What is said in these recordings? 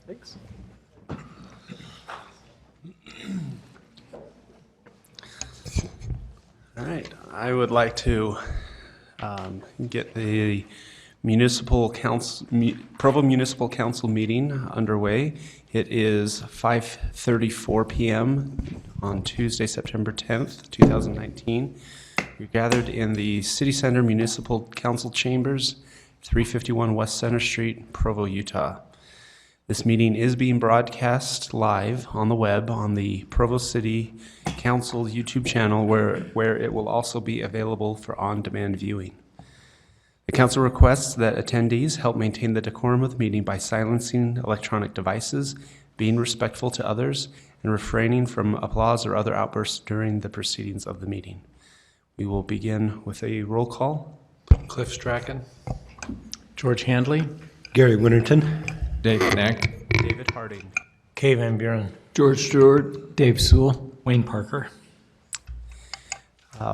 Thanks. All right, I would like to get the Provo Municipal Council meeting underway. It is 5:34 p.m. on Tuesday, September 10th, 2019. You're gathered in the City Center Municipal Council Chambers, 351 West Center Street, Provo, Utah. This meeting is being broadcast live on the web on the Provo City Council YouTube channel, where it will also be available for on-demand viewing. The council requests that attendees help maintain the decorum of the meeting by silencing electronic devices, being respectful to others, and refraining from applause or other outbursts during the proceedings of the meeting. We will begin with a roll call. Cliff Strachan. George Handley. Gary Winterton. Dave Knack. David Harding. Kay Van Buren. George Stewart. Dave Sewell. Wayne Parker.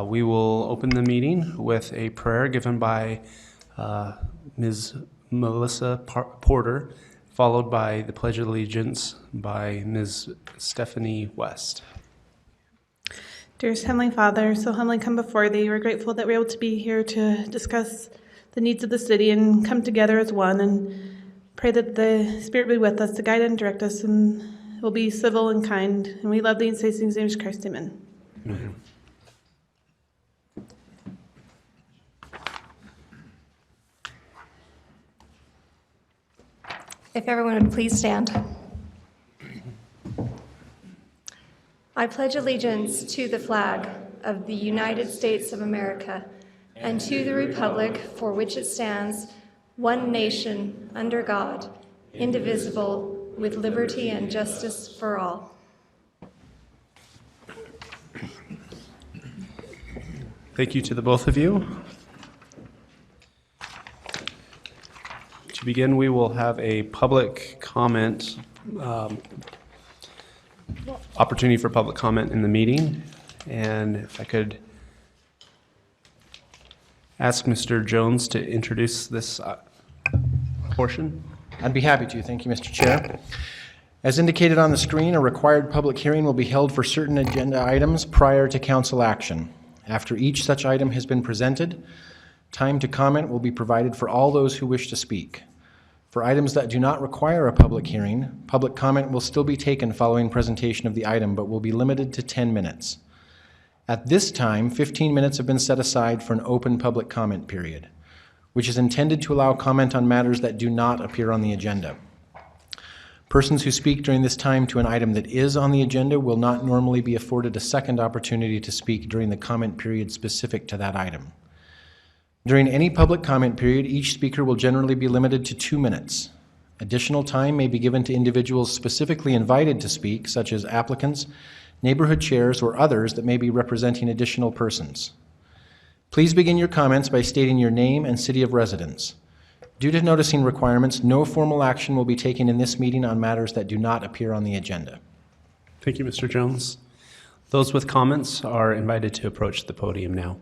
We will open the meeting with a prayer given by Ms. Melissa Porter, followed by the Pledge of Allegiance by Ms. Stephanie West. Dearest Heavenly Father, so humbly come before Thee. We're grateful that we're able to be here to discuss the needs of the city and come together as one, and pray that the Spirit be with us to guide and direct us, and will be civil and kind. And we love Thee and say things in the name of Christ. Amen. Amen. If everyone would please stand. I pledge allegiance to the flag of the United States of America and to the republic for which it stands, one nation, under God, indivisible, with liberty and justice for all. Thank you to the both of you. To begin, we will have a public comment, opportunity for public comment in the meeting. And if I could ask Mr. Jones to introduce this portion. I'd be happy to. Thank you, Mr. Chair. As indicated on the screen, a required public hearing will be held for certain agenda items prior to council action. After each such item has been presented, time to comment will be provided for all those who wish to speak. For items that do not require a public hearing, public comment will still be taken following presentation of the item, but will be limited to 10 minutes. At this time, 15 minutes have been set aside for an open public comment period, which is intended to allow comment on matters that do not appear on the agenda. Persons who speak during this time to an item that is on the agenda will not normally be afforded a second opportunity to speak during the comment period specific to that item. During any public comment period, each speaker will generally be limited to 2 minutes. Additional time may be given to individuals specifically invited to speak, such as applicants, neighborhood chairs, or others that may be representing additional persons. Please begin your comments by stating your name and city of residence. Due to noticing requirements, no formal action will be taken in this meeting on matters that do not appear on the agenda. Thank you, Mr. Jones. Those with comments are invited to approach the podium now.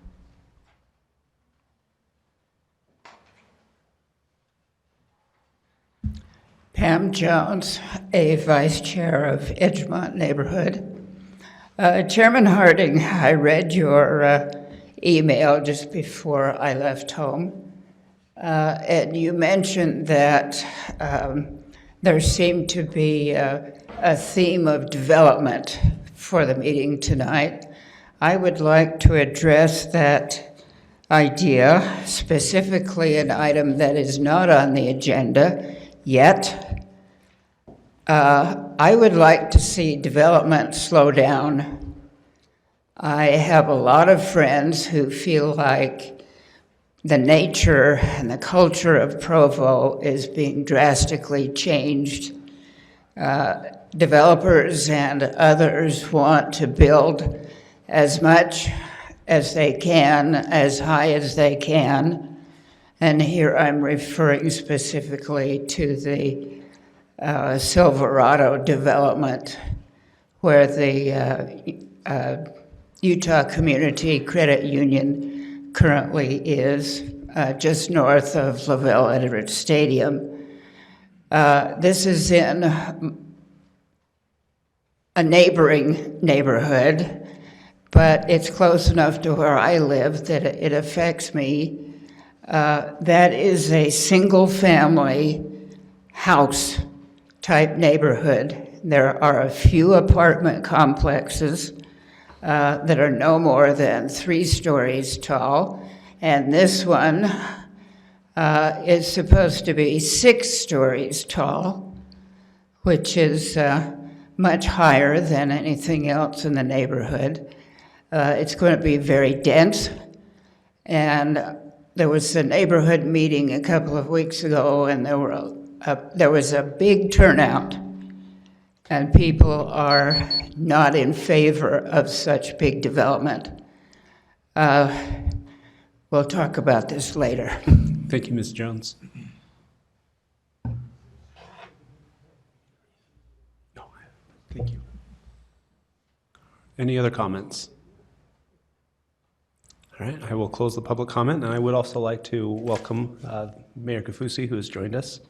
Pam Jones, a vice chair of Edgemont Neighborhood. Chairman Harding, I read your email just before I left home, and you mentioned that there seemed to be a theme of development for the meeting tonight. I would like to address that idea, specifically an item that is not on the agenda yet. I would like to see development slow down. I have a lot of friends who feel like the nature and the culture of Provo is being drastically changed. Developers and others want to build as much as they can, as high as they can. And here I'm referring specifically to the Silverado development, where the Utah Community Credit Union currently is, just north of Lavelle Edwards Stadium. This is in a neighboring neighborhood, but it's close enough to where I live that it affects me. That is a single-family house type neighborhood. There are a few apartment complexes that are no more than 3 stories tall, and this one is supposed to be 6 stories tall, which is much higher than anything else in the neighborhood. It's going to be very dense, and there was a neighborhood meeting a couple of weeks ago, and there was a big turnout, and people are not in favor of such big development. We'll talk about this later. Thank you, Ms. Jones. No, thank you. Any other comments? All right, I will close the public comment, and I would also like to welcome Mayor Kafusi, who has joined us.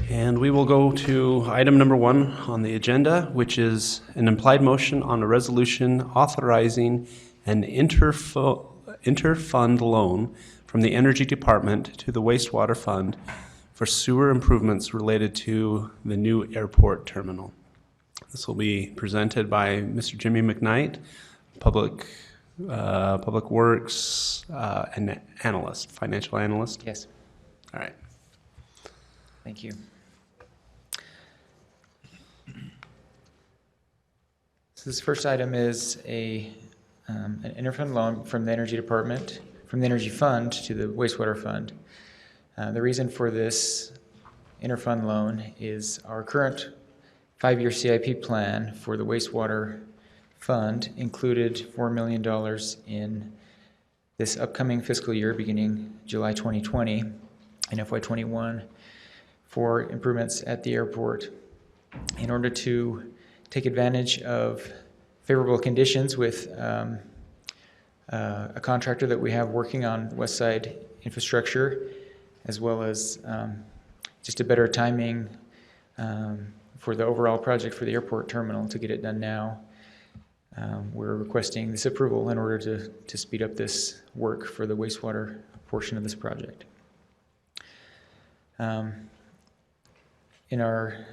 And we will go to item number 1 on the agenda, which is an implied motion on a resolution authorizing an interfund loan from the Energy Department to the Wastewater Fund for sewer improvements related to the new airport terminal. This will be presented by Mr. Jimmy McKnight, Public Works and analyst, financial analyst. Yes, All right. thank you. So this first item is an interfund loan from the Energy Department, from the Energy Fund to the Wastewater Fund. The reason for this interfund loan is our current 5-year CIP plan for the Wastewater Fund included $4 million in this upcoming fiscal year beginning July 2020 and FY21 for improvements at the airport. In order to take advantage of favorable conditions with a contractor that we have working on West Side infrastructure, as well as just a better timing for the overall project for the airport terminal to get it done now. We're requesting this approval in order to speed up this work for the wastewater portion of this project. In our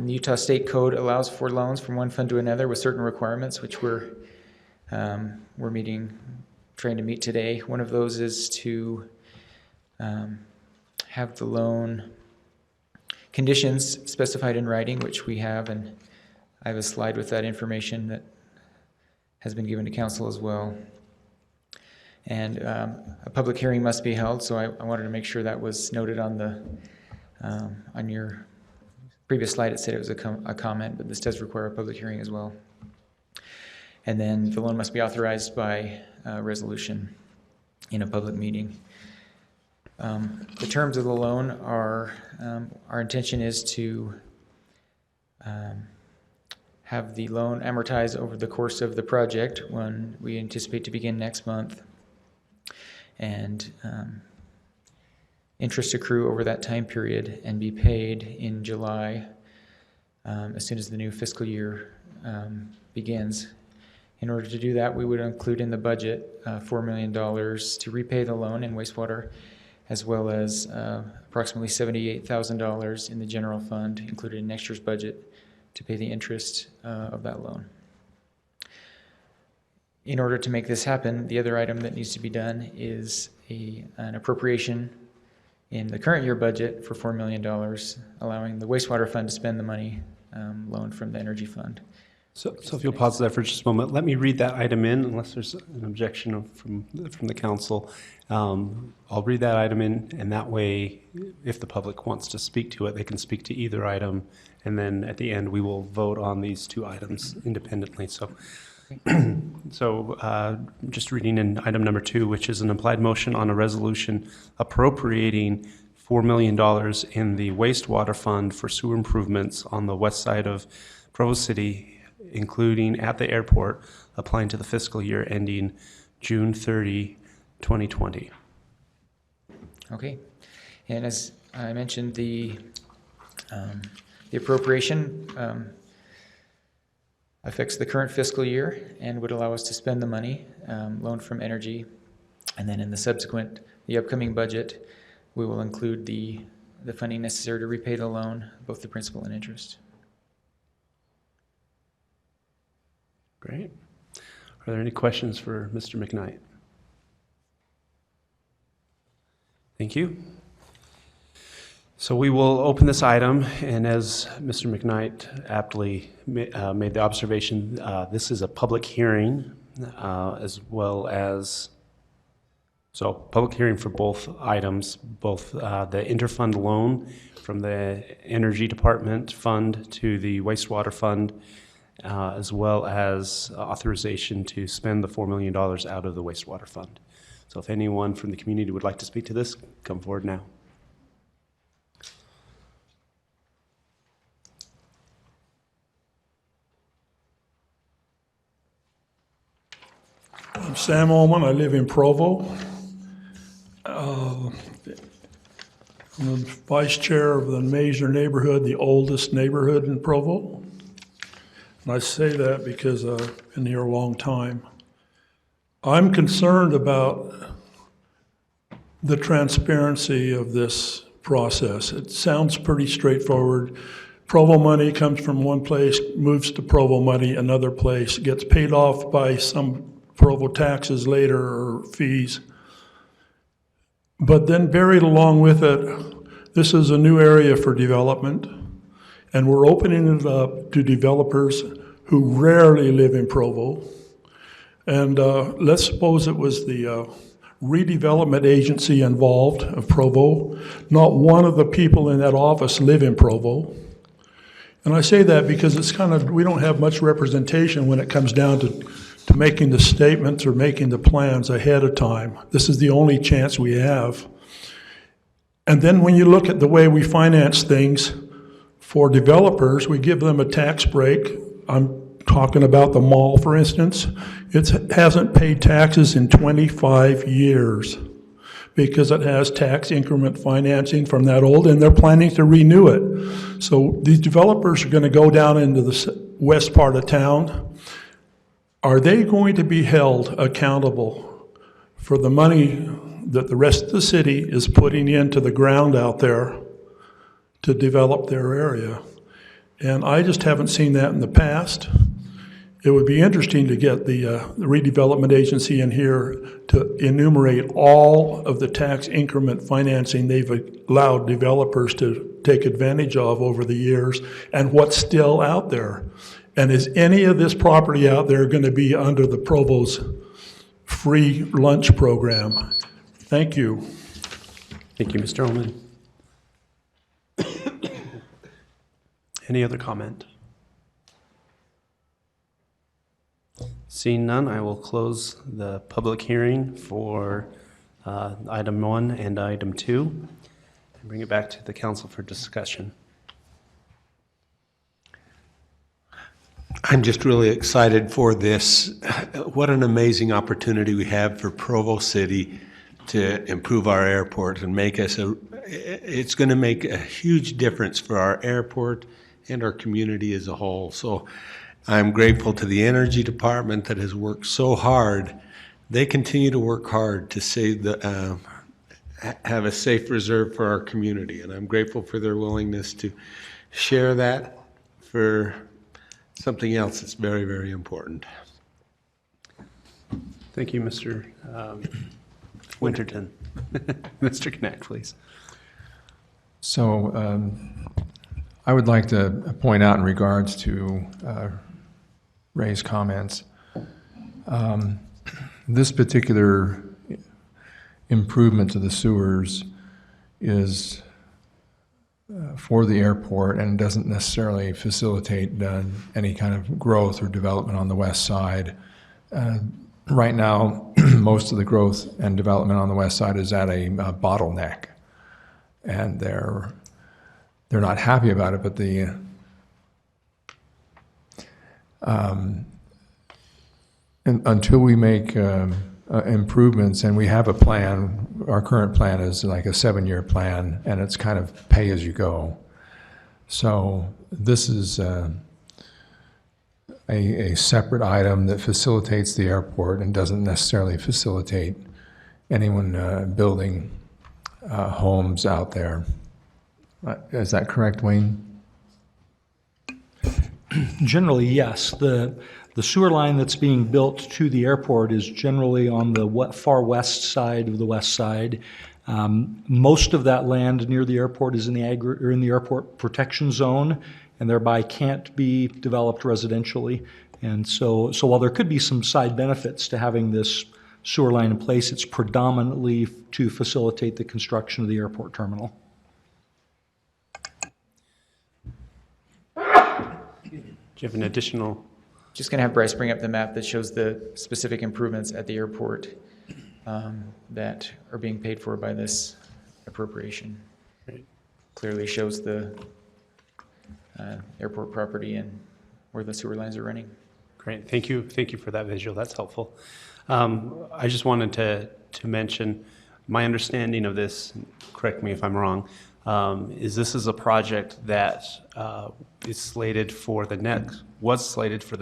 Utah State Code allows for loans from one fund to another with certain requirements, which we're trying to meet today. One of those is to have the loan conditions specified in writing, which we have, and I have a slide with that information that has been given to council as well. And a public hearing must be held, so I wanted to make sure that was noted on the on your previous slide. It said it was a comment, but this does require a public hearing as well. And then the loan must be authorized by resolution in a public meeting. The terms of the loan are, our intention is to have the loan amortized over the course of the project when we anticipate to begin next month, and interest accrue over that time period and be paid in July as soon as the new fiscal year begins. In order to do that, we would include in the budget $4 million to repay the loan in wastewater, as well as approximately $78,000 in the general fund included in next year's budget to pay the interest of that loan. In order to make this happen, the other item that needs to be done is an appropriation in the current year budget for $4 million, allowing the wastewater fund to spend the money loaned from the energy fund. So if you'll pause there for just a moment, let me read that item in, unless there's an objection from the council. I'll read that item in, and that way, if the public wants to speak to it, they can speak to either item, and then at the end, we will vote on these two items independently. So, just reading in item number 2, which is an implied motion on a resolution appropriating $4 million in the Wastewater Fund for sewer improvements on the west side of Provo City, including at the airport, applying to the fiscal year ending June 30, 2020. Okay. And as I mentioned, the appropriation affects the current fiscal year and would allow us to spend the money loaned from Energy. And then in the upcoming budget, we will include the funding necessary to repay the loan, both the principal and interest. Great. Are there any questions for Mr. McKnight? Thank you. So we will open this item, and as Mr. McKnight aptly made the observation, this is a public hearing, as well as, so public hearing for both items, both the Interfund Loan from the Energy Department Fund to the Wastewater Fund, as well as authorization to spend the $4 million out of the Wastewater Fund. So if anyone from the community would like to speak to this, come forward now. I'm Sam Ullman. I live in Provo. I'm the vice chair of the Major Neighborhood, the oldest neighborhood in Provo. And I say that because I've been here a long time. I'm concerned about the transparency of this process. It sounds pretty straightforward. Provo money comes from one place, moves to Provo money, another place, gets paid off by some Provo taxes later or fees. But then buried along with it, this is a new area for development, and we're opening it up to developers who rarely live in Provo. And let's suppose it was the redevelopment agency involved of Provo. Not one of the people in that office live in Provo. And I say that because it's kind of, we don't have much representation when it comes down to making the statements or making the plans ahead of time. This is the only chance we have. And then when you look at the way we finance things for developers, we give them a tax break. I'm talking about the mall, for instance. It hasn't paid taxes in 25 years because it has tax increment financing from that old, and they're planning to renew it. So these developers are going to go down into the west part of town. Are they going to be held accountable for the money that the rest of the city is putting into the ground out there to develop their area? And I just haven't seen that in the past. It would be interesting to get the redevelopment agency in here to enumerate all of the tax increment financing they've allowed developers to take advantage of over the years and what's still out there. And is any of this property out there going to be under the Provo's free lunch program? Thank you. Thank you, Mr. Ullman. Any other comment? Seeing none, I will close the public hearing for item 1 and item 2 and bring it back to the council for discussion. I'm just really excited for this. What an amazing opportunity we have for Provo City to improve our airport and make us it's going to make a huge difference for our airport and our community as a whole. So I'm grateful to the Energy Department that has worked so hard. They continue to work hard to save have a safe reserve for our community, and I'm grateful for their willingness to share that for something else that's very, very important. Thank you, Mr. Winterton. Mr. Knack, please. So I would like to point out in regards to raise comments. This particular improvement to the sewers is for the airport and doesn't necessarily facilitate any kind of growth or development on the west side. Right now, most of the growth and development on the west side is at a bottleneck, and they're not happy about it. But until we make improvements, and we have a plan, our current plan is like a 7-year plan, and it's kind of pay as you go. So this is a separate item that facilitates the airport and doesn't necessarily facilitate anyone building homes out there. Is that correct, Wayne? Generally, yes. The sewer line that's being built to the airport is generally on the far west side of the west side. Most of that land near the airport is in the airport protection zone, and thereby can't be developed residentially. And so while there could be some side benefits to having this sewer line in place, it's predominantly to facilitate the construction of the airport terminal. Do you have an additional? Just going to have Bryce bring up the map that shows the specific improvements at the airport that are being paid for by this appropriation. Great. Clearly shows the airport property and where the sewer lines are running. Great, thank you for that visual, that's helpful. I just wanted to mention, my understanding of this, correct me if I'm wrong, is this is a project that was slated for the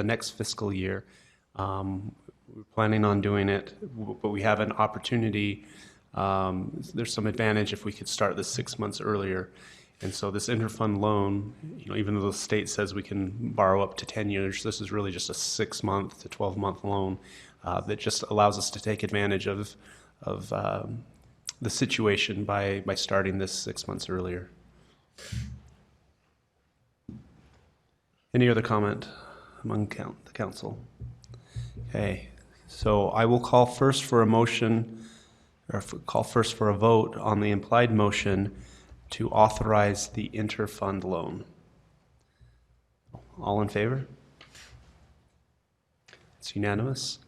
next fiscal year. We're planning on doing it, but we have an opportunity. There's some advantage if we could start this 6 months earlier. And so this interfund loan, even though the state says we can borrow up to 10 years, this is really just a 6-month to 12-month loan that just allows us to take advantage of the situation by starting this 6 months earlier. Any other comment among the council? Okay, so I will call first for a motion, or call first for a vote on the implied motion to authorize the interfund loan. All in favor? It's unanimous.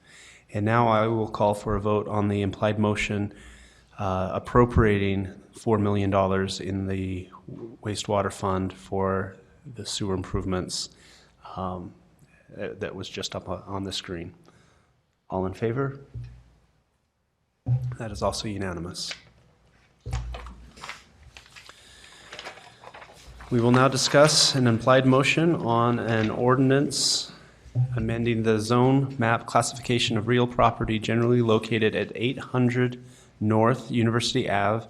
And now I will call for a vote on the implied motion appropriating $4 million in the Wastewater Fund for the sewer improvements that was just up on the screen. All in favor? That is also unanimous. We will now discuss an implied motion on an ordinance amending the zone map classification of real property generally located at 800 North University Ave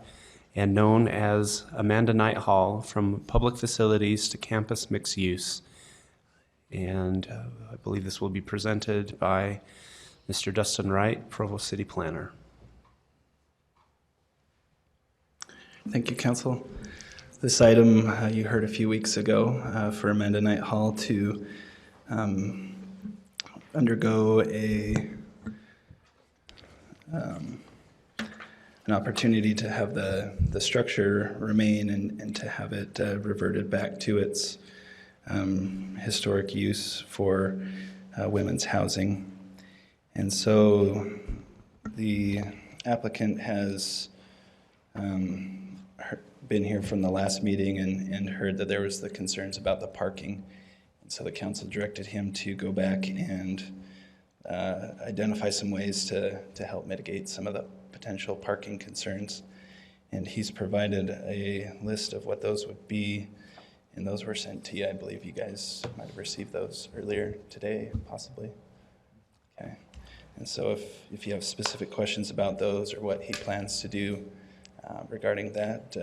and known as Amanda Knight Hall from public facilities to campus mixed use. And I believe this will be presented by Mr. Dustin Wright, Provo City Planner. Thank you, Council. This item you heard a few weeks ago for Amanda Knight Hall to undergo an opportunity to have the structure remain and to have it reverted back to its historic use for women's housing. And so the applicant has been here from the last meeting and heard that there was the concerns about the parking. And so the council directed him to go back and identify some ways to help mitigate some of the potential parking concerns. And he's provided a list of what those would be, and those were sent to you. I believe you guys might have received those earlier today, possibly. Okay. And so if you have specific questions about those or what he plans to do regarding that,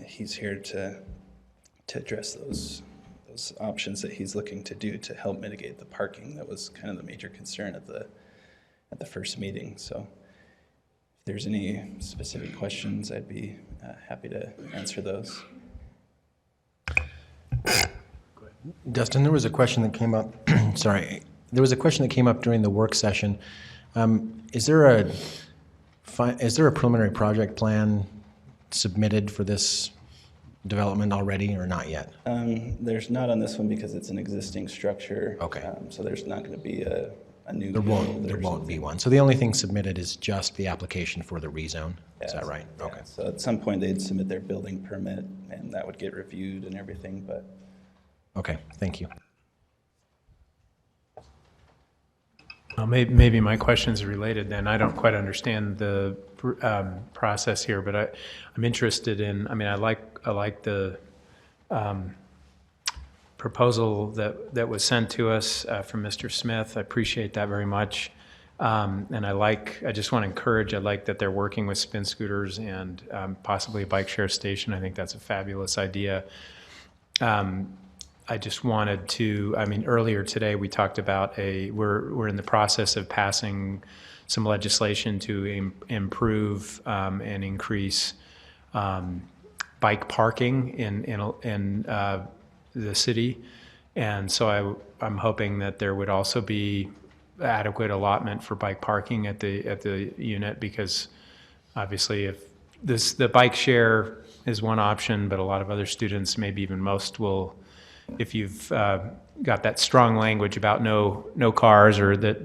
he's here to address those options that he's looking to do to help mitigate the parking. That was kind of the major concern at the first meeting. So if there's any specific questions, I'd be happy to answer those. Dustin, there was a question that came up, sorry, There was a question that came up during the work session. Is there a preliminary project plan submitted for this development already or not yet? There's not on this one because it's an existing structure. Okay. So there's not going to be a new There build won't or be one. So the only thing submitted is just the application for the rezone. Is that right? Yeah. Okay. So at some point they'd submit their building permit and that would get reviewed and everything, but Okay, thank you. Well, maybe my questions are related then. I don't quite understand the process here, but I'm interested in, I mean, I like the proposal that was sent to us from Mr. Smith. I appreciate that very much. And I just want to encourage, I like that they're working with spin scooters and possibly a bike share station. I think that's a fabulous idea. I just wanted to, I mean, earlier today we talked about we're in the process of passing some legislation to improve and increase bike parking in the city. And so I'm hoping that there would also be adequate allotment for bike parking at the unit, because obviously if the bike share is one option, but a lot of other students, maybe even most, will, if you've got that strong language about no cars, or that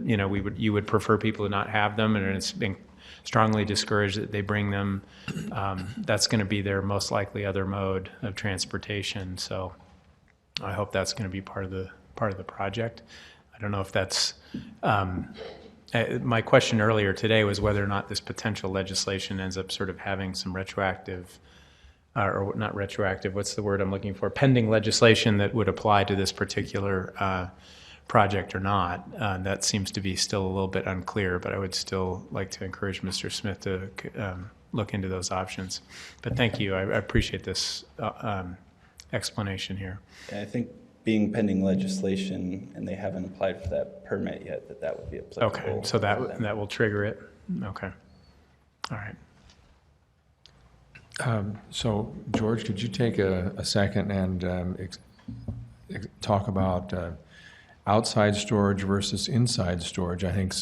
you would prefer people to not have them, and it's been strongly discouraged that they bring them, that's going to be their most likely other mode of transportation. So I hope that's going to be part of the project. I don't know if that's my question earlier today was whether or not this potential legislation ends up sort of having some retroactive, or not retroactive, what's the word I'm looking for, pending legislation that would apply to this particular project or not. That seems to be still a little bit unclear, but I would still like to encourage Mr. Smith to look into those options. But thank you, I appreciate this explanation here. I think being pending legislation and they haven't applied for that permit yet, that would be applicable. Okay, so that will trigger it? Okay, all right. So, George, could you take a second and talk about outside storage versus inside storage? I think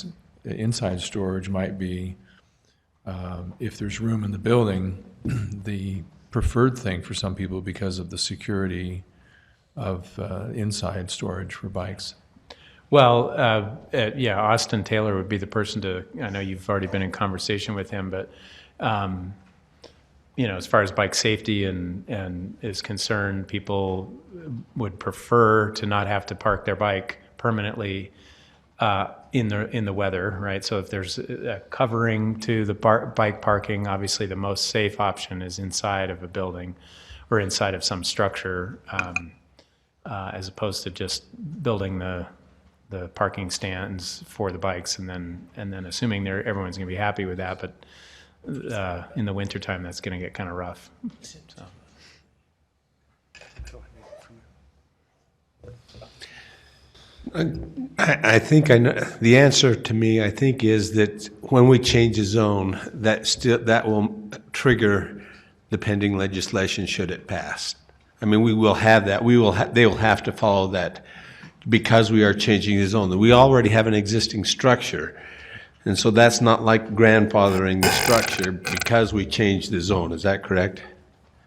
inside storage might be, if there's room in the building, the preferred thing for some people because of the security of inside storage for bikes. Well, yeah, Austin Taylor would be the person to, I know you've already been in conversation with him, but as far as bike safety and is concerned, people would prefer to not have to park their bike permanently in the weather, right? So if there's a covering to the bike parking, obviously the most safe option is inside of a building or inside of some structure, as opposed to just building the parking stands for the bikes and then assuming everyone's going to be happy with that, but in the wintertime, that's going to get kind of rough. So. I think I know, the answer to me, I think, is that when we change the zone, that will trigger the pending legislation should it pass. I mean, we will have that. They will have to follow that because we are changing the zone. We already have an existing structure. And so that's not like grandfathering the structure because we changed the zone. Is that correct?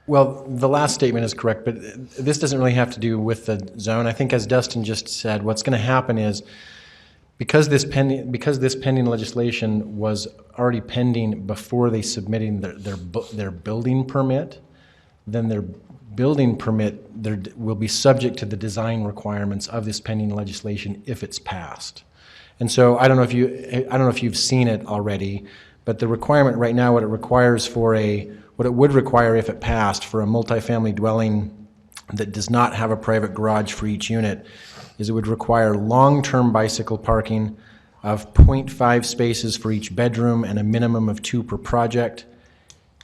Well, the last statement is correct, but this doesn't really have to do with the zone. I think as Dustin just said, what's going to happen is because this pending legislation was already pending before they submitting their building permit, then their building permit will be subject to the design requirements of this pending legislation if it's passed. And so I don't know if you've seen it already, but the requirement right now, what it would require if it passed for a multifamily dwelling that does not have a private garage for each unit, is it would require long-term bicycle parking of 0.5 spaces for each bedroom and a minimum of 2 per project,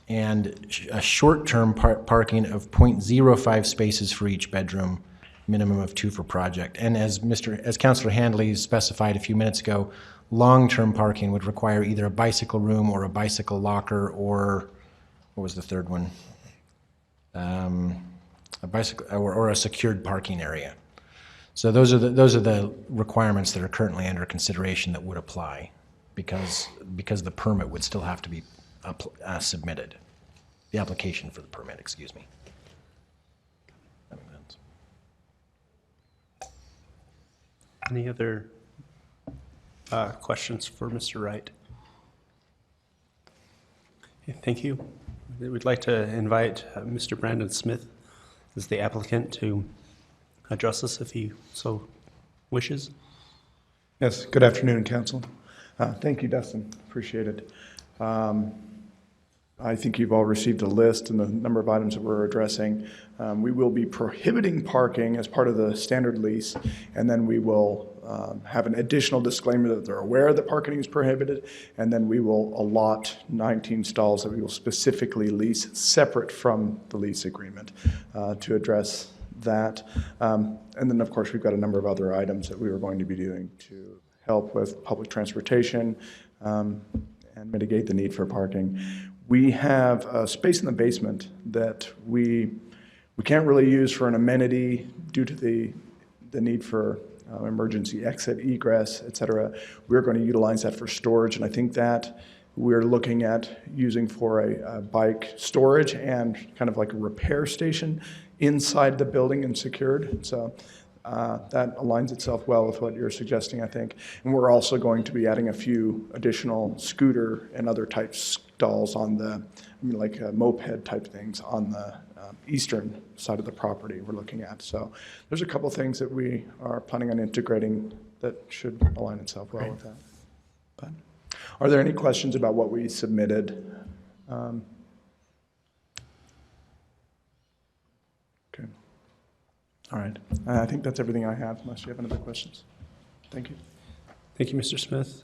and a short-term parking of 0.05 spaces for each bedroom, minimum of 2 for project. And as Councilor Handley specified a few minutes ago, long-term parking would require either a bicycle room or a bicycle locker, or what was the third one? A bicycle or a secured parking area. So those are the requirements that are currently under consideration that would apply, because the permit would still have to be submitted. The application for the permit, excuse me. That makes sense. Any other questions for Mr. Wright? Okay, thank you. We'd like to invite Mr. Brandon Smith as the applicant to address us if he so wishes. Yes, good afternoon, Council. Thank you, Dustin. Appreciate it. I think you've all received a list and the number of items that we're addressing. We will be prohibiting parking as part of the standard lease, and then we will have an additional disclaimer that they're aware that parking is prohibited, and then we will allot 19 stalls that we will specifically lease separate from the lease agreement to address that. And then, of course, we've got a number of other items that we are going to be doing to help with public transportation and mitigate the need for parking. We have a space in the basement that we can't really use for an amenity due to the need for emergency exit, egress, et cetera. We're going to utilize that for storage, and I think that we're looking at using for a bike storage and kind of like a repair station inside the building and secured. So that aligns itself well with what you're suggesting, I think. And we're also going to be adding a few additional scooter and other type stalls on the, like moped type things on the eastern side of the property we're looking at. So there's a couple things that we are planning on integrating that should align itself well with that. But are there any questions about what we submitted? Okay. All right. I think that's everything I have, unless you have any other questions. Thank you. Thank you, Mr. Smith.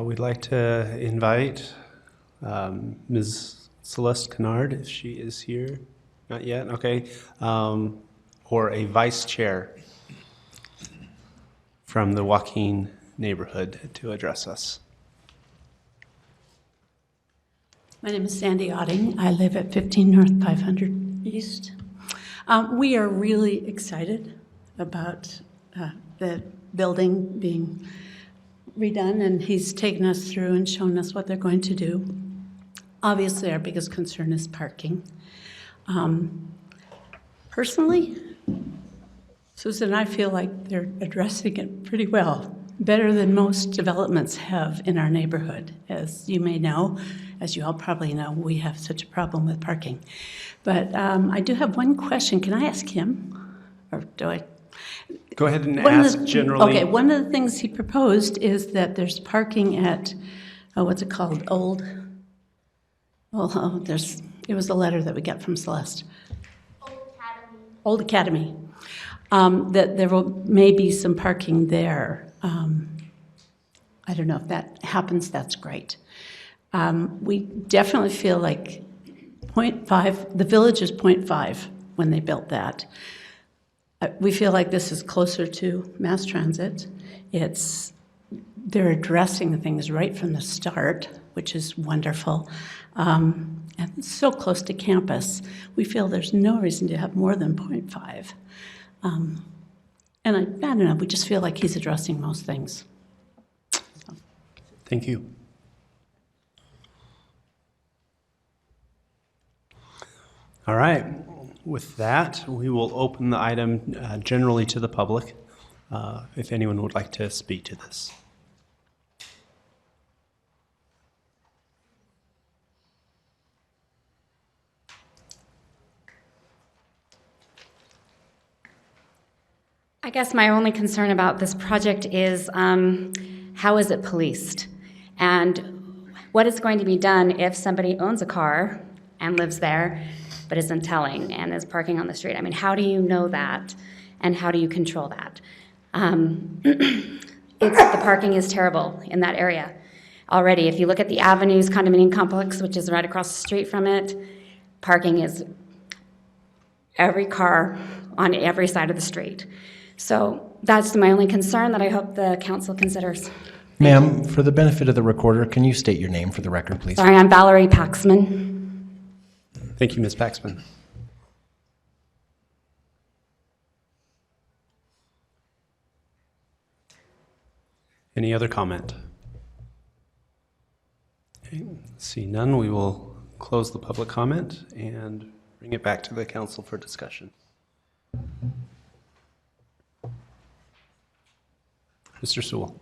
We'd like to invite Ms. Celeste Kennard, if she is here. Not yet, okay. Or a vice chair from the Joaquin Neighborhood to address us. My name is Sandy Otting. I live at 15 North 500 East. We are really excited about the building being redone, and he's taken us through and shown us what they're going to do. Obviously, our biggest concern is parking. Personally, Susan and I feel like they're addressing it pretty well, better than most developments have in our neighborhood. As you may know, as you all probably know, we have such a problem with parking. But I do have one question. Can I ask him? Or do I? Go ahead and ask generally. Okay, one of the things he proposed is that there's parking at, what's it called, it was a letter that we got from Celeste. Old Academy. That there may be some parking there. I don't know if that happens, that's great. We definitely feel like 0.5, the village is 0.5 when they built that. We feel like this is closer to mass transit. They're addressing things right from the start, which is wonderful. And it's so close to campus. We feel there's no reason to have more than 0.5. And I don't know, we just feel like he's addressing most things. Thank you. All right. With that, we will open the item generally to the public, if anyone would like to speak to this. I guess my only concern about this project is how is it policed? And what is going to be done if somebody owns a car and lives there but isn't telling and is parking on the street? I mean, how do you know that and how do you control that? The parking is terrible in that area already. If you look at the Avenues condominium complex, which is right across the street from it, parking is every car on every side of the street. So that's my only concern that I hope the council considers. Ma'am, for the benefit of the recorder, can you state your name for the record, please? Sorry, I'm Valerie Paxman. Thank you, Ms. Paxman. Any other comment? Okay, see none, we will close the public comment and bring it back to the council for discussion. Mr. Sewell.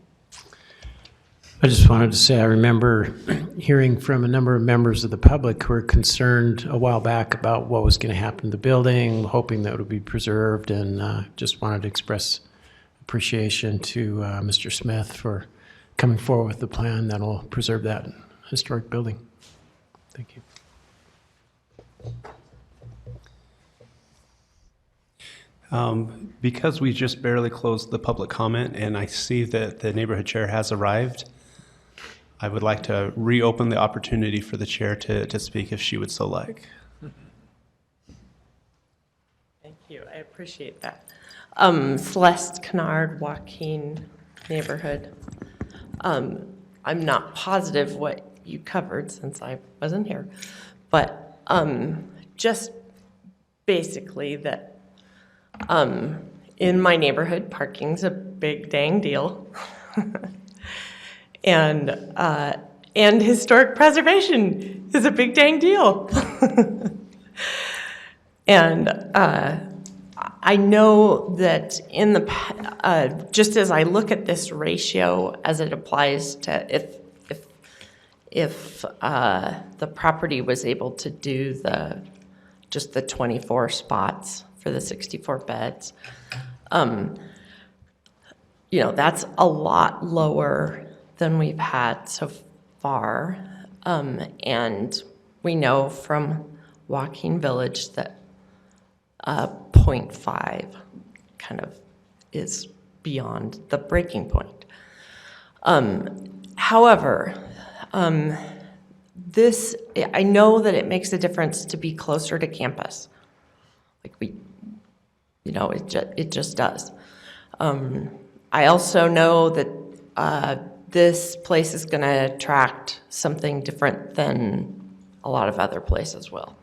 I just wanted to say I remember hearing from a number of members of the public who were concerned a while back about what was going to happen to the building, hoping that it would be preserved, and just wanted to express appreciation to Mr. Smith for coming forward with the plan that will preserve that historic building. Thank you. Because we just barely closed the public comment and I see that the neighborhood chair has arrived, I would like to reopen the opportunity for the chair to speak if she would so like. Thank you. I appreciate that. Celeste Kennard, Joaquin Neighborhood. I'm not positive what you covered since I wasn't here, but just basically that in my neighborhood, parking's a big dang deal. And historic preservation is a big dang deal. And I know that in the just as I look at this ratio as it applies to if the property was able to do just the 24 spots for the 64 beds, you know, that's a lot lower than we've had so far. And we know from Joaquin Village that 0.5 kind of is beyond the breaking point. However, I know that it makes a difference to be closer to campus. Like it just does. I also know that this place is going to attract something different than a lot of other places will.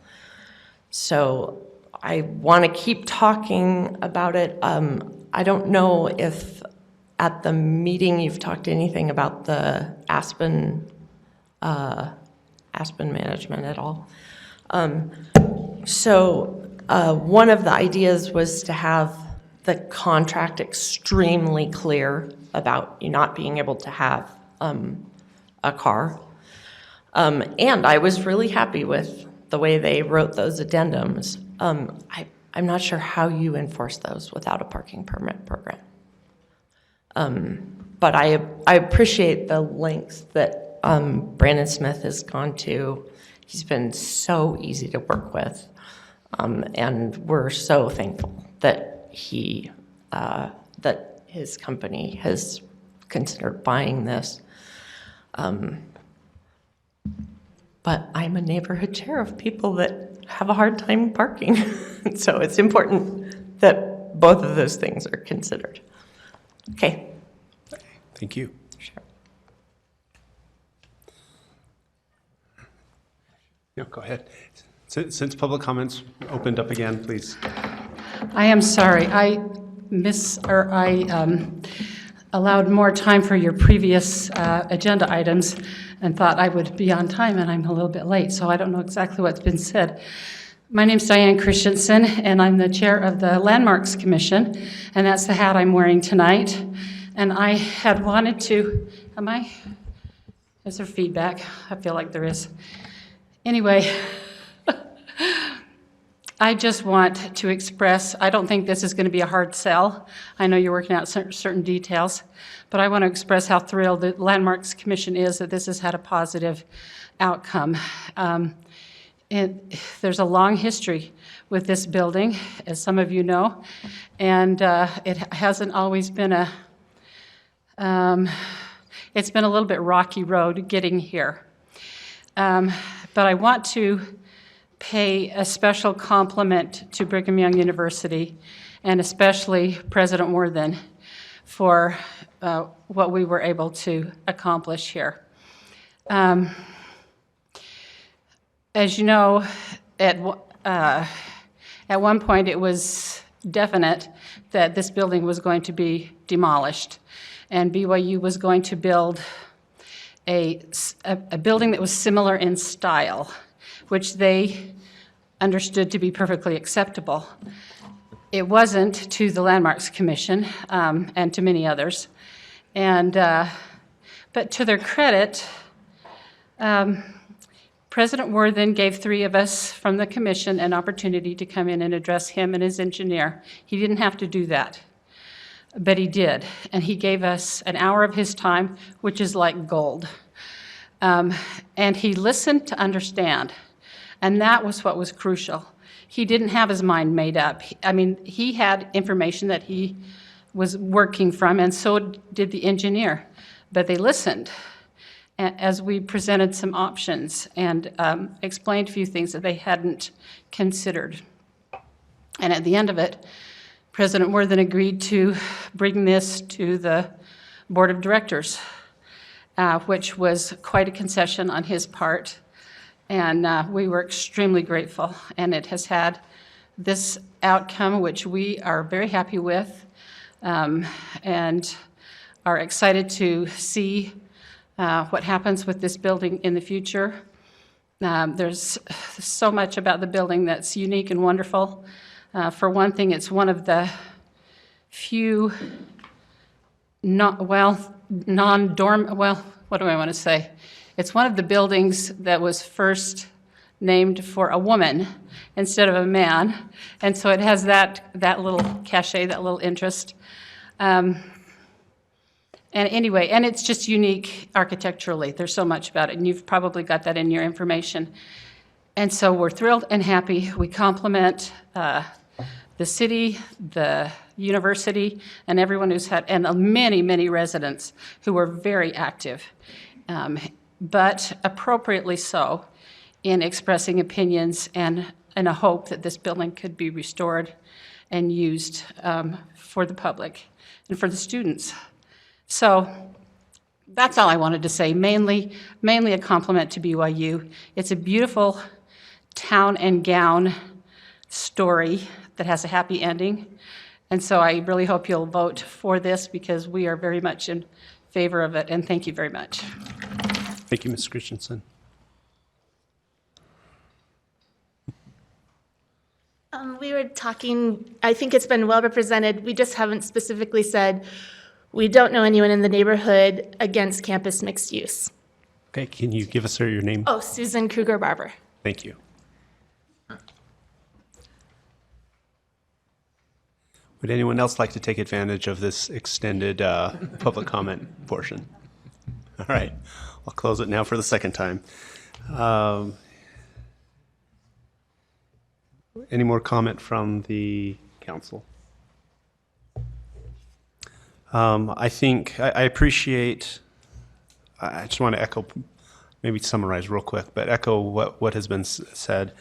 So I want to keep talking about it. I don't know if at the meeting you've talked anything about the Aspen management at all. One of the ideas was to have the contract extremely clear about you not being able to have a car. And I was really happy with the way they wrote those addendums. I'm not sure how you enforce those without a parking permit program. But I appreciate the lengths that Brandon Smith has gone to. He's been so easy to work with. And we're so thankful that that his company has considered buying this. But I'm a neighborhood chair of people that have a hard time parking. So it's important that both of those things are considered. Okay. Thank you. Sure. No, go ahead. Since public comments opened up again, please. I am sorry. I allowed more time for your previous agenda items and thought I would be on time, and I'm a little bit late, so I don't know exactly what's been said. My name's Diane Christensen, and I'm the chair of the Landmarks Commission, and that's the hat I'm wearing tonight. And I had wanted to, is there feedback? I feel like there is. Anyway, I just want to express, I don't think this is going to be a hard sell. I know you're working out certain details, but I want to express how thrilled the Landmarks Commission is that this has had a positive outcome. There's a long history with this building, as some of you know, and it hasn't always been it's been a little bit rocky road getting here. But I want to pay a special compliment to Brigham Young University and especially President Worthen for what we were able to accomplish here. As you know, at one point it was definite that this building was going to be demolished. and BYU was going to build a building that was similar in style, which they understood to be perfectly acceptable. It wasn't to the Landmarks Commission and to many others. And, but to their credit, President Worthen gave 3 of us from the commission an opportunity to come in and address him and his engineer. He didn't have to do that, but he did. And he gave us an hour of his time, which is like gold. And he listened to understand. And that was what was crucial. He didn't have his mind made up. I mean, he had information that he was working from, and so did the engineer. But they listened as we presented some options and explained a few things that they hadn't considered. And at the end of it, President Worthen agreed to bring this to the Board of Directors, which was quite a concession on his part. And we were extremely grateful. And it has had this outcome, which we are very happy with, and are excited to see what happens with this building in the future. There's so much about the building that's unique and wonderful. For one thing, it's one of the few non-dorm, well, what do I want to say? It's one of the buildings that was first named for a woman instead of a man. And so it has that little cachet, that little interest. And anyway, and it's just unique architecturally. There's so much about it, and you've probably got that in your information. And so we're thrilled and happy. We compliment the city, the university, and everyone who's had, and many, many residents who were very active, but appropriately so in expressing opinions and a hope that this building could be restored and used for the public and for the students. So that's all I wanted to say, mainly a compliment to BYU. It's a beautiful town and gown story that has a happy ending. And so I really hope you'll vote for this because we are very much in favor of it. And thank you very much. Thank you, Ms. Christensen. We were talking, I think it's been well represented. We just haven't specifically said we don't know anyone in the neighborhood against campus mixed use. Okay, can you give us your name? Oh, Susan Kruger-Barber. Thank you. Would anyone else like to take advantage of this extended public comment portion? All right, I'll close it now for the second time. Any more comment from the council? I think I appreciate, I just want to echo, maybe summarize real quick, but echo what has been said.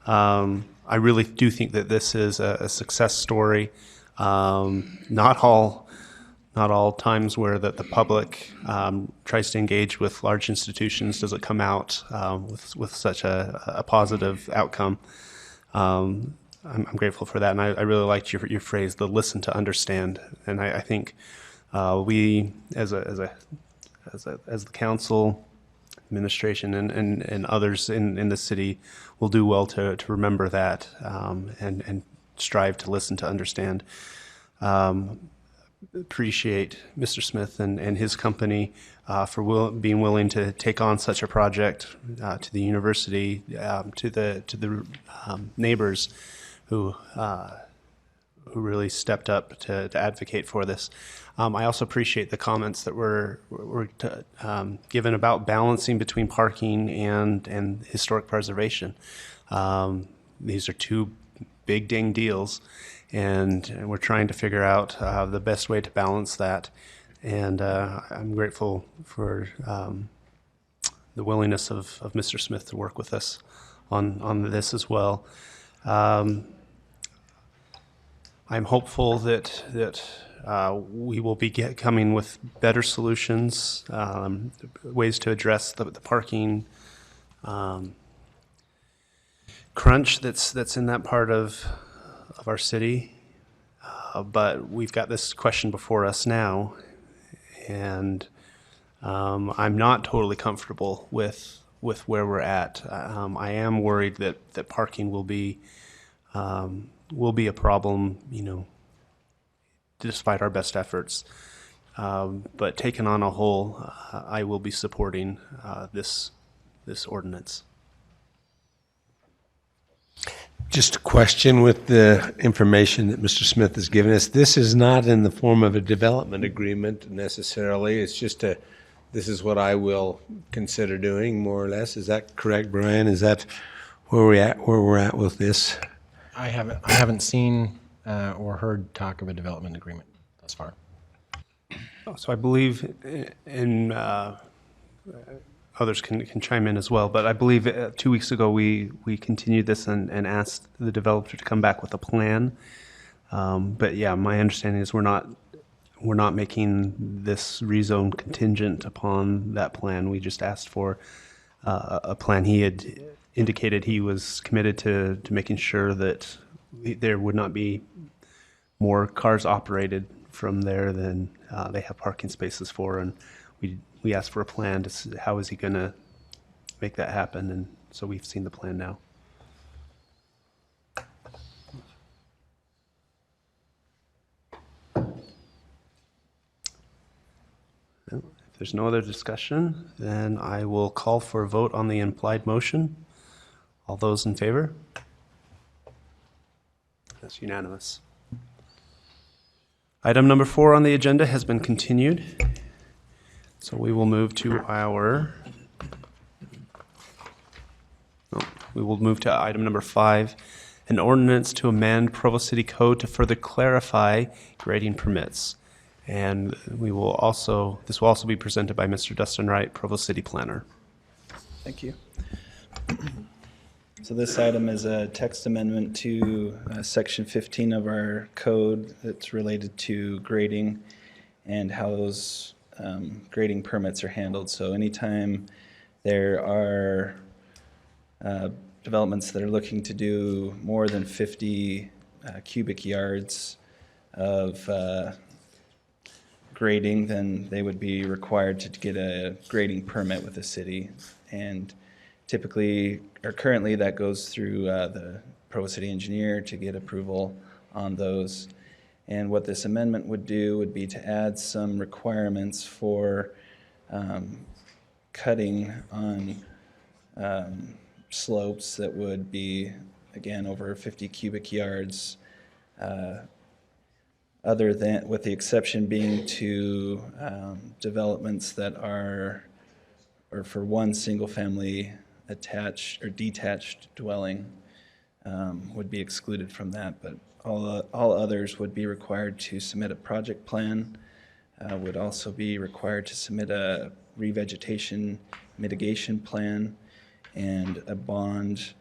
I really do think that this is a success story. Not all times where the public tries to engage with large institutions does it come out with such a positive outcome. I'm grateful for that, and I really liked your phrase, the listen to understand. And I think we, as the council, administration, and others in the city, will do well to remember that and strive to listen to understand. Appreciate Mr. Smith and his company for being willing to take on such a project, to the university, to the neighbors who really stepped up to advocate for this. I also appreciate the comments that were given about balancing between parking and historic preservation. These are two big dang deals, and we're trying to figure out the best way to balance that. And I'm grateful for the willingness of Mr. Smith to work with us on this as well. I'm hopeful that we will be coming with better solutions, ways to address the parking crunch that's in that part of our city. But we've got this question before us now, and I'm not totally comfortable with where we're at. I am worried that parking will be a problem, despite our best efforts. But taken on a whole, I will be supporting this ordinance. Just a question with the information that Mr. Smith has given us. This is not in the form of a development agreement necessarily. It's just this is what I will consider doing, more or less. Is that correct, Brian? Is that where we're at with this? I haven't seen or heard talk of a development agreement thus far. So I believe in others can chime in as well, but I believe 2 weeks ago we continued this and asked the developer to come back with a plan. But yeah, my understanding is we're not making this rezone contingent upon that plan. We just asked for a plan. He had indicated he was committed to making sure that there would not be more cars operated from there than they have parking spaces for, and we asked for a plan to see how is he going to make that happen, and so we've seen the plan now. Well, if there's no other discussion, then I will call for a vote on the implied motion. All those in favor? That's unanimous. Item number 4 on the agenda has been continued. So we will move to item number 5, an ordinance to amend Provo City Code to further clarify grading permits. And this will also be presented by Mr. Dustin Wright, Provo City Planner. Thank you. So this item is a text amendment to Section 15 of our code that's related to grading and how those grading permits are handled. So anytime there are developments that are looking to do more than 50 cubic yards of grading, then they would be required to get a grading permit with the city. And typically, or currently, that goes through the Provo City engineer to get approval on those. And what this amendment would do would be to add some requirements for cutting on slopes that would be, again, over 50 cubic yards, other than, with the exception being to developments that are, or for one single family attached or detached dwelling would be excluded from that, but all others would be required to submit a project plan, would also be required to submit a revegetation mitigation plan and a bond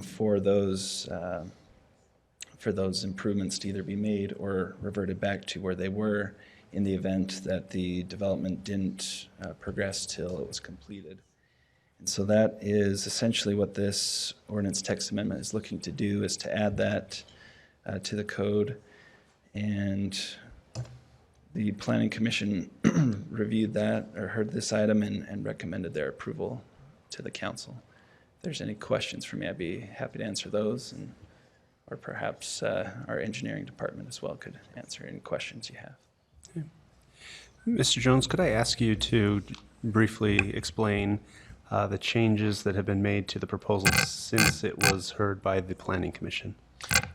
for those improvements to either be made or reverted back to where they were in the event that the development didn't progress till it was completed. And so that is essentially what this ordinance text amendment is looking to do, is to add that to the code. And the Planning Commission reviewed that, or heard this item, and recommended their approval to the council. If there's any questions for me, I'd be happy to answer those, or perhaps our engineering department as well could answer any questions you have. Okay. Mr. Jones, could I ask you to briefly explain the changes that have been made to the proposal since it was heard by the Planning Commission?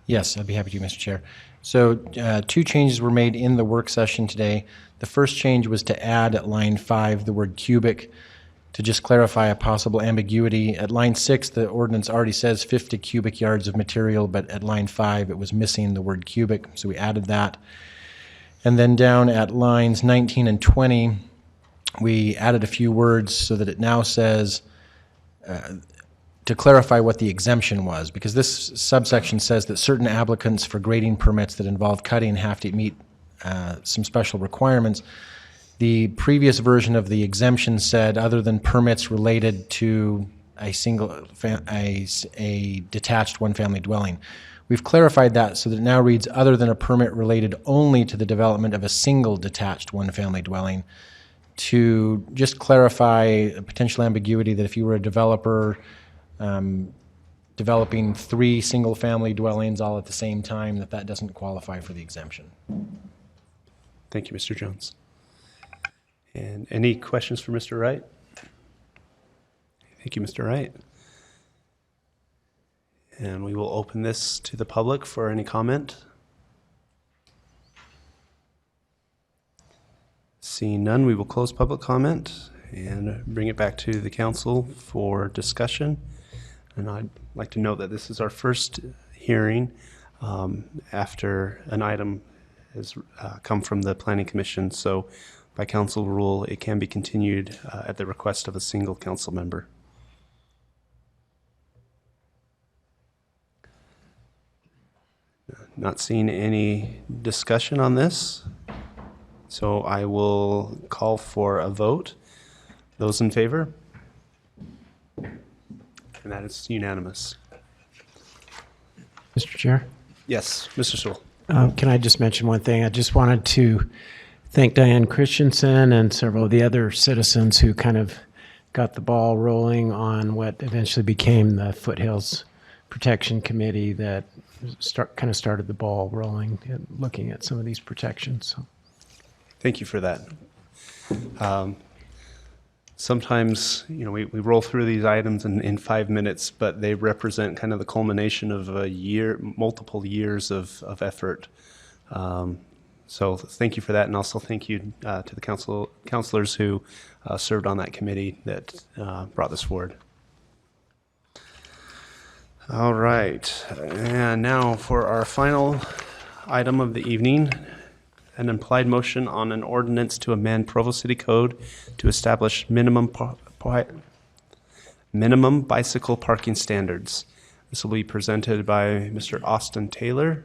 Yes, I'd be happy to, Mr. Chair. So 2 changes were made in the work session today. The first change was to add at line 5 the word cubic to just clarify a possible ambiguity. At line 6, the ordinance already says 50 cubic yards of material, but at line 5, it was missing the word cubic, so we added that. And then down at lines 19 and 20, we added a few words so that it now says, to clarify what the exemption was, because this subsection says that certain applicants for grading permits that involve cutting have to meet some special requirements. The previous version of the exemption said other than permits related to a detached one-family dwelling. We've clarified that so that it now reads, other than a permit related only to the development of a single detached one-family dwelling, to just clarify a potential ambiguity that if you were a developer developing 3 single-family dwellings all at the same time, that doesn't qualify for the exemption. Thank you, Mr. Jones. And any questions for Mr. Wright? Thank you, Mr. Wright. And we will open this to the public for any comment. Seeing none, we will close public comment and bring it back to the council for discussion. And I'd like to note that this is our first hearing after an item has come from the Planning Commission. So by council rule, it can be continued at the request of a single council member. Not seeing any discussion on this, so I will call for a vote. Those in favor? And that is unanimous. Mr. Chair? Yes, Mr. Sewell. Can I just mention one thing? I just wanted to thank Diane Christensen and several of the other citizens who kind of got the ball rolling on what eventually became the Foothills Protection Committee that kind of started the ball rolling and looking at some of these protections. So. Thank you for that. Sometimes, we roll through these items in 5 minutes, but they represent kind of the culmination of multiple years of effort. So thank you for that, and also thank you to the councilors who served on that committee that brought this forward. All right, and now for our final item of the evening, an implied motion on an ordinance to amend Provo City Code to establish minimum bicycle parking standards. This will be presented by Mr. Austin Taylor,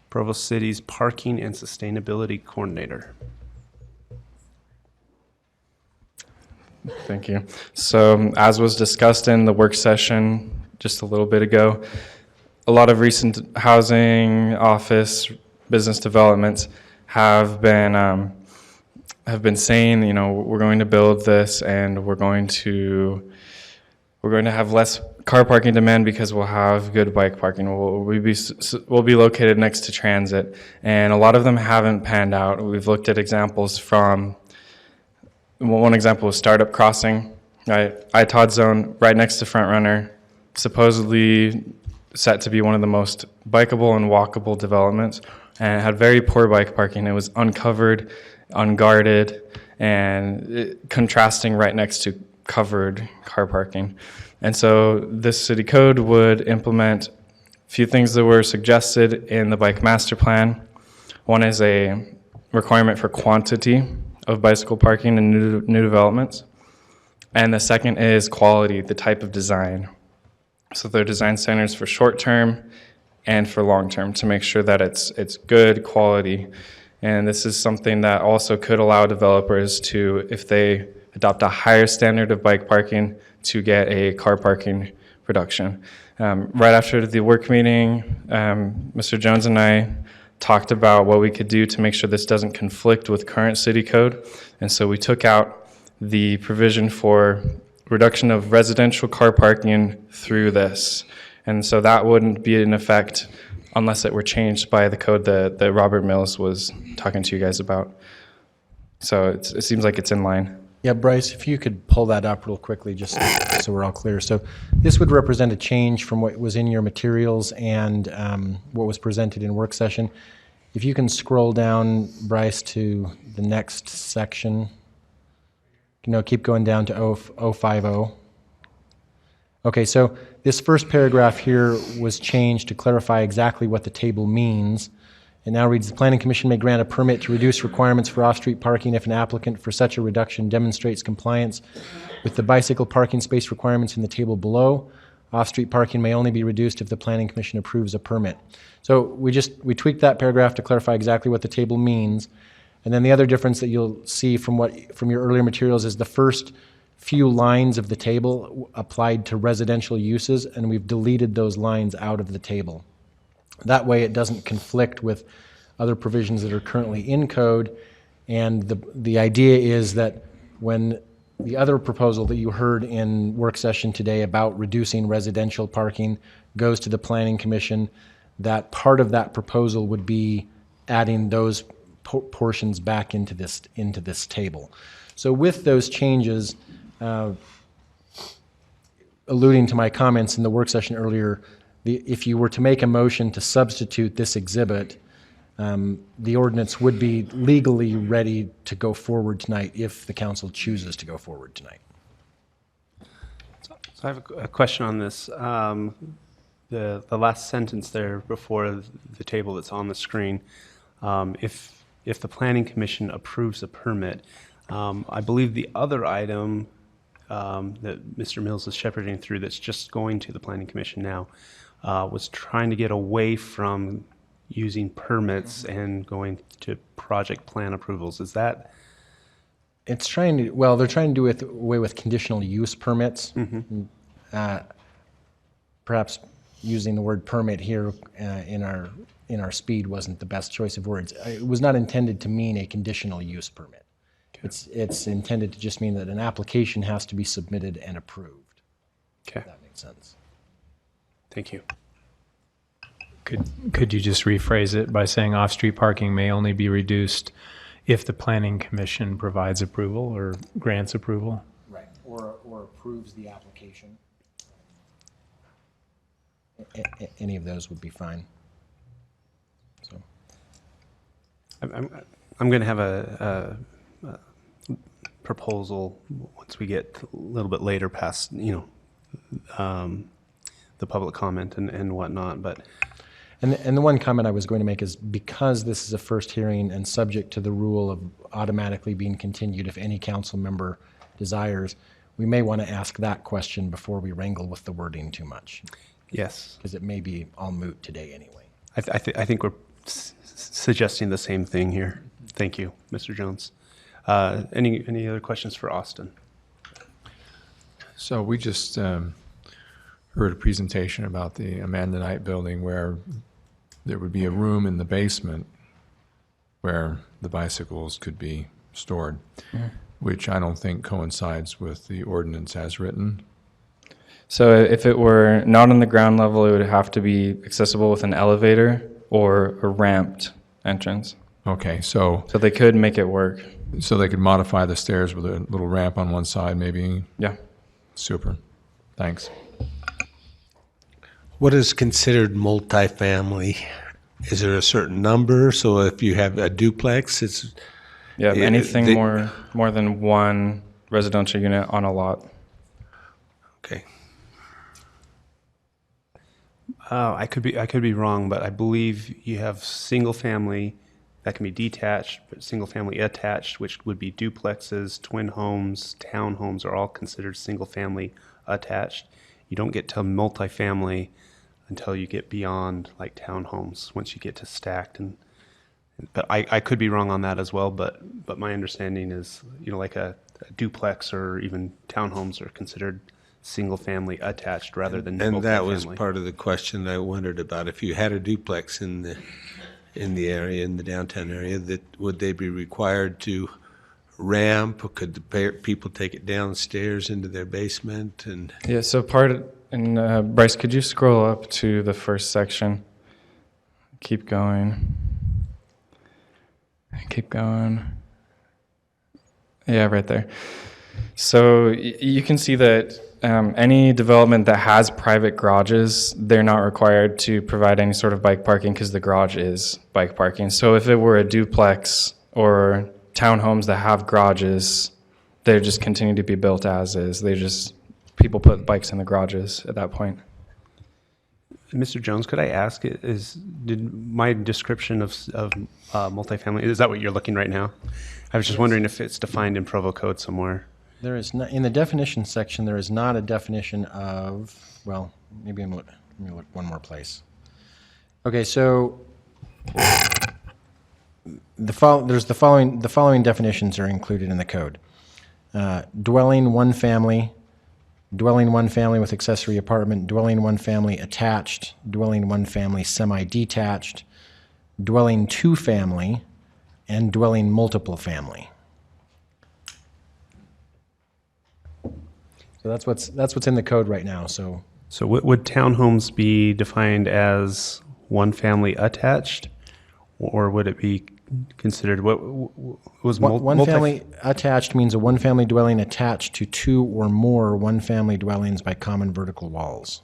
Provo City's Parking and Sustainability Coordinator. Thank you. So as was discussed in the work session just a little bit ago, a lot of recent housing, office, business developments have been saying, we're going to build this and we're going to have less car parking demand because we'll have good bike parking. We'll be located next to transit, and a lot of them haven't panned out. We've looked at examples from, one example was Startup Crossing, right? ITOD zone right next to Front Runner, supposedly set to be one of the most bikeable and walkable developments, and it had very poor bike parking. It was uncovered, unguarded, and contrasting right next to covered car parking. And so this city code would implement a few things that were suggested in the bike master plan. One is a requirement for quantity of bicycle parking in new developments. And the second is quality, the type of design. So they're design standards for short-term and for long-term to make sure that it's good quality. And this is something that also could allow developers to, if they adopt a higher standard of bike parking, to get a car parking reduction. Right after the work meeting, Mr. Jones and I talked about what we could do to make sure this doesn't conflict with current city code. And so we took out the provision for reduction of residential car parking through this. And so that wouldn't be in effect unless it were changed by the code that Robert Mills was talking to you guys about. So it seems like it's in line. Yeah, Bryce, if you could pull that up real quickly, just so we're all clear. So this would represent a change from what was in your materials and what was presented in work session. If you can scroll down, Bryce, to the next section. Keep going down to 050. Okay, so this first paragraph here was changed to clarify exactly what the table means. It now reads, the Planning Commission may grant a permit to reduce requirements for off-street parking if an applicant for such a reduction demonstrates compliance with the bicycle parking space requirements in the table below. Off-street parking may only be reduced if the Planning Commission approves a permit. So we tweaked that paragraph to clarify exactly what the table means. And then the other difference that you'll see from your earlier materials is the first few lines of the table applied to residential uses, and we've deleted those lines out of the table. That way, it doesn't conflict with other provisions that are currently in code. And the idea is that when the other proposal that you heard in work session today about reducing residential parking goes to the Planning Commission, that part of that proposal would be adding those portions back into this table. So with those changes, alluding to my comments in the work session earlier, if you were to make a motion to substitute this exhibit, the ordinance would be legally ready to go forward tonight if the council chooses to go forward tonight. So I have a question on this. The last sentence there before the table that's on the screen, if the Planning Commission approves a permit, I believe the other item that Mr. Mills is shepherding through that's just going to the Planning Commission now was trying to get away from using permits and going to project plan approvals. Is that? It's trying to, well, they're trying to do it away with conditional use permits. Perhaps using the word permit here in our speed wasn't the best choice of words. It was not intended to mean a conditional use permit. It's intended to just mean that an application has to be submitted and approved. Okay. If that makes sense. Thank you. Could you just rephrase it by saying off-street parking may only be reduced if the Planning Commission provides approval or grants approval? Right, or approves the application. Any of those would be fine. So, I'm going to have a proposal once we get a little bit later past, the public comment and whatnot, but. And the one comment I was going to make is because this is a first hearing and subject to the rule of automatically being continued if any council member desires, we may want to ask that question before we wrangle with the wording too much. Yes. Because it may be all moot today anyway. I think we're suggesting the same thing here. Thank you, Mr. Jones. Any other questions for Austin? So we just heard a presentation about the Amandonite building where there would be a room in the basement where the bicycles could be stored, which I don't think coincides with the ordinance as written. So if it were not on the ground level, it would have to be accessible with an elevator or a ramped entrance. Okay, so they could make it work. So they could modify the stairs with a little ramp on one side, maybe? Yeah. Super. Thanks. What is considered multifamily? Is there a certain number? So if you have a duplex, it's... Yeah, anything more than one residential unit on a lot. Okay. I could be wrong, but I believe you have single family that can be detached, but single family attached, which would be duplexes, twin homes, townhomes are all considered single family attached. You don't get to multifamily until you get beyond like townhomes, once you get to stacked. But I could be wrong on that as well, but my understanding is, like a duplex or even townhomes are considered single family attached rather than multifamily. And that was part of the question I wondered about. If you had a duplex in the area, in the downtown area, that would they be required to ramp? Or could the people take it downstairs into their basement? And yeah, so Bryce, could you scroll up to the first section? Keep going. Keep going. Yeah, right there. So you can see that any development that has private garages, they're not required to provide any sort of bike parking because the garage is bike parking. So if it were a duplex or townhomes that have garages, they just continue to be built as is. People put bikes in the garages at that point. Mr. Jones, could I ask, did my description of multifamily, is that what you're looking right now? I was just wondering if it's defined in Provo Code somewhere. There is not, in the definition section, there is not a definition of, well, maybe let me look one more place. Okay, so the following definitions are included in the code. Dwelling, one family, dwelling one family with accessory apartment, dwelling one family attached, dwelling one family semi-detached, dwelling two family, and dwelling multiple family. So that's what's in the code right now. So would townhomes be defined as one family attached, or would it be considered what was one family attached means a one family dwelling attached to two or more one family dwellings by common vertical walls.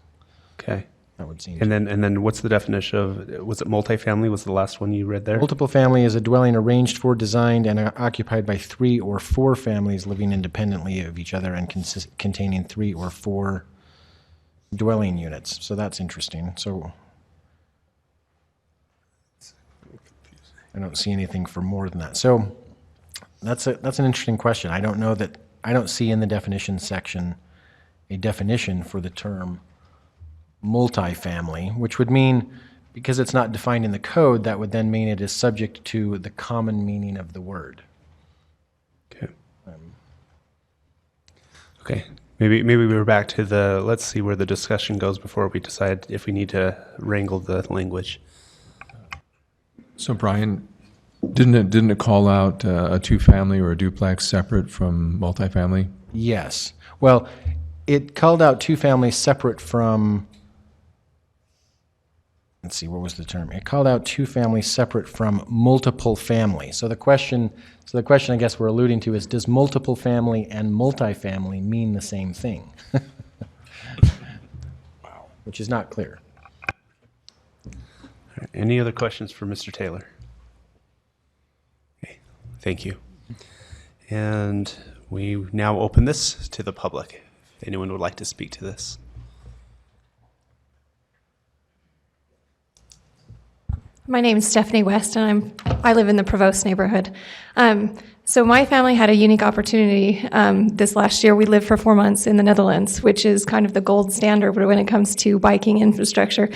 Okay. That would seem. And then what's the definition of, was it multifamily was the last one you read there? Multiple family is a dwelling arranged for, designed, and occupied by 3 or 4 families living independently of each other and containing 3 or 4 dwelling units. So that's interesting. So I don't see anything for more than that. So that's an interesting question. I don't see in the definition section a definition for the term multifamily, which would mean, because it's not defined in the code, that would then mean it is subject to the common meaning of the word. Okay. Okay. Maybe we're back to let's see where the discussion goes before we decide if we need to wrangle the language. So Brian, didn't it call out a two-family or a duplex separate from multifamily? Yes. Well, it called out two families separate from, let's see, what was the term? It called out two families separate from multiple family. So the question I guess we're alluding to is, does multiple family and multifamily mean the same thing? Wow. Which is not clear. Any other questions for Mr. Taylor? Okay, thank you. And we now open this to the public. If anyone would like to speak to this. My name is Stephanie West, and I live in the Provo neighborhood. So my family had a unique opportunity this last year. We lived for 4 months in the Netherlands, which is kind of the gold standard when it comes to biking infrastructure.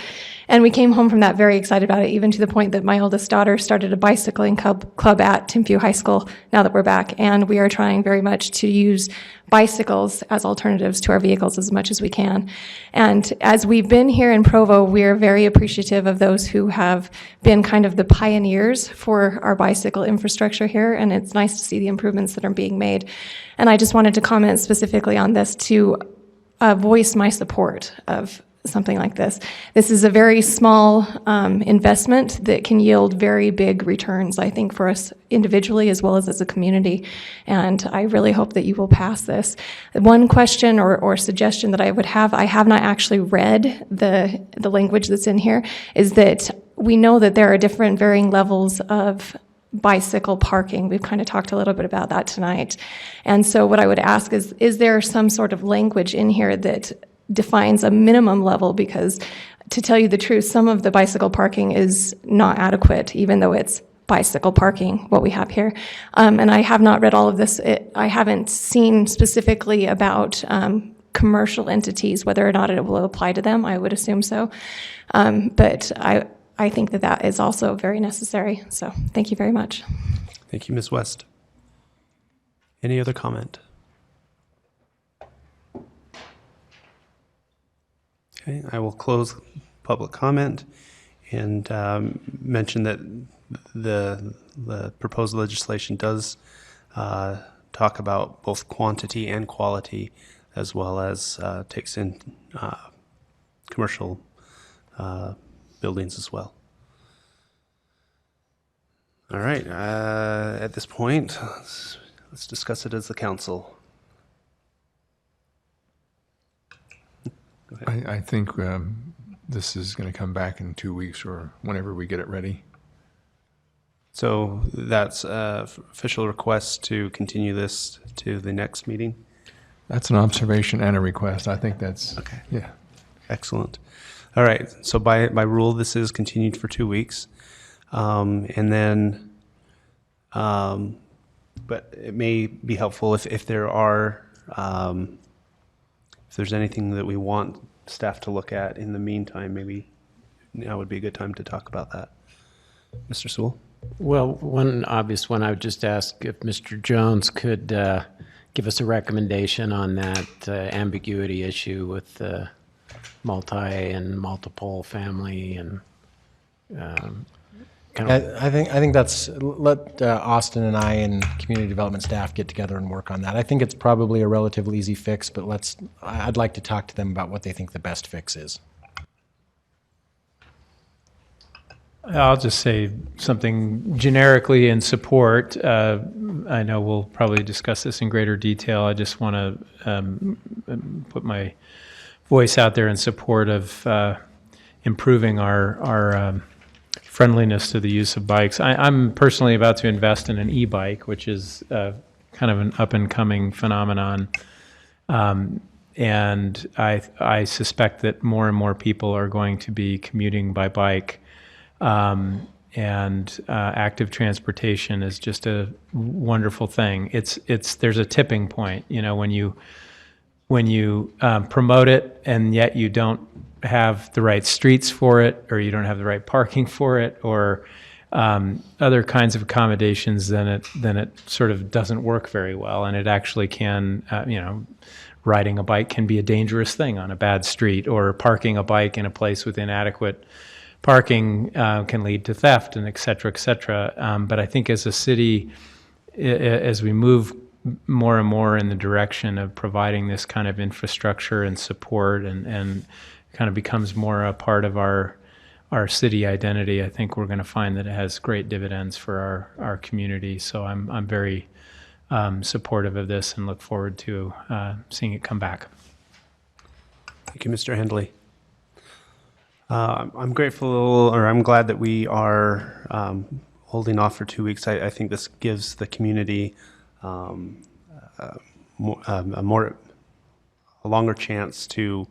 And we came home from that very excited about it, even to the point that my oldest daughter started a bicycling club at Timpview High School now that we're back. And we are trying very much to use bicycles as alternatives to our vehicles as much as we can. And as we've been here in Provo, we're very appreciative of those who have been kind of the pioneers for our bicycle infrastructure here. And it's nice to see the improvements that are being made. And I just wanted to comment specifically on this to voice my support of something like this. This is a very small investment that can yield very big returns, I think, for us individually as well as a community. And I really hope that you will pass this. One question or suggestion that I would have, I have not actually read the language that's in here, is that we know that there are different varying levels of bicycle parking. We've kind of talked a little bit about that tonight. And so what I would ask is there some sort of language in here that defines a minimum level? Because to tell you the truth, some of the bicycle parking is not adequate, even though it's bicycle parking, what we have here. And I have not read all of this. I haven't seen specifically about commercial entities, whether or not it will apply to them. I would assume so. But I think that is also very necessary. So thank you very much. Thank you, Ms. West. Any other comment? Okay, I will close public comment and mention that the proposed legislation does talk about both quantity and quality, as well as takes in commercial buildings as well. All right, at this point, let's discuss it as the council. I think this is going to come back in 2 weeks or whenever we get it ready. So that's official request to continue this to the next meeting? That's an observation and a request. I think that's, okay. Yeah. Excellent. All right, so by rule, this is continued for 2 weeks. And then, but it may be helpful if there are, if there's anything that we want staff to look at in the meantime, maybe now would be a good time to talk about that. Mr. Sewell? Well, one obvious one, I would just ask if Mr. Jones could give us a recommendation on that ambiguity issue with the multi and multiple family and I think that's, let Austin and I and community development staff get together and work on that. I think it's probably a relatively easy fix, but I'd like to talk to them about what they think the best fix is. I'll just say something generically in support. I know we'll probably discuss this in greater detail. I just want to put my voice out there in support of improving our friendliness to the use of bikes. I'm personally about to invest in an e-bike, which is kind of an up-and-coming phenomenon. And I suspect that more and more people are going to be commuting by bike. And active transportation is just a wonderful thing. There's a tipping point, when you promote it and yet you don't have the right streets for it, or you don't have the right parking for it, or other kinds of accommodations, then it sort of doesn't work very well. And it actually can, riding a bike can be a dangerous thing on a bad street, or parking a bike in a place with inadequate parking can lead to theft, and et cetera, et cetera. But I think as a city, as we move more and more in the direction of providing this kind of infrastructure and support, and kind of becomes more a part of our city identity, I think we're going to find that it has great dividends for our community. So I'm very supportive of this and look forward to seeing it come back. Thank you, Mr. Hendley. I'm grateful, or I'm glad that we are holding off for 2 weeks. I think this gives the community a longer chance to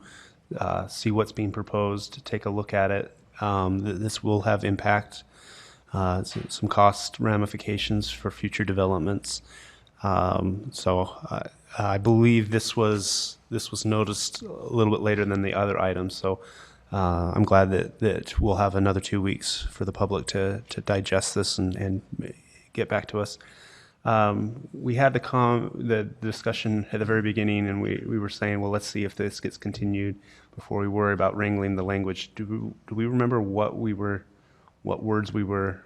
see what's being proposed, to take a look at it. This will have impact, some cost ramifications for future developments. So I believe this was noticed a little bit later than the other items. So I'm glad that we'll have another 2 weeks for the public to digest this and get back to us. We had the discussion at the very beginning, and we were saying, well, let's see if this gets continued before we worry about wrangling the language. Do we remember what words we were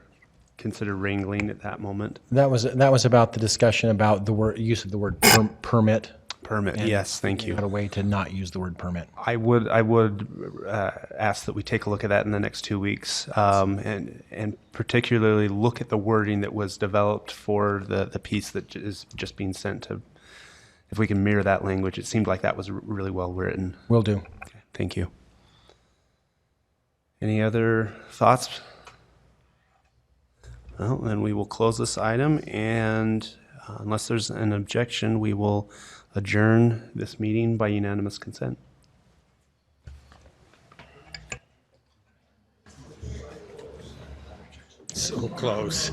considered wrangling at that moment? That was about the discussion about the use of the word permit. Permit, yes, thank you. Had a way to not use the word permit. I would ask that we take a look at that in the next 2 weeks, and particularly look at the wording that was developed for the piece that is just being sent to. If we can mirror that language, it seemed like that was really well written. Will do. Okay, thank you. Any other thoughts? Well, then we will close this item, and unless there's an objection, we will adjourn this meeting by unanimous consent. So close.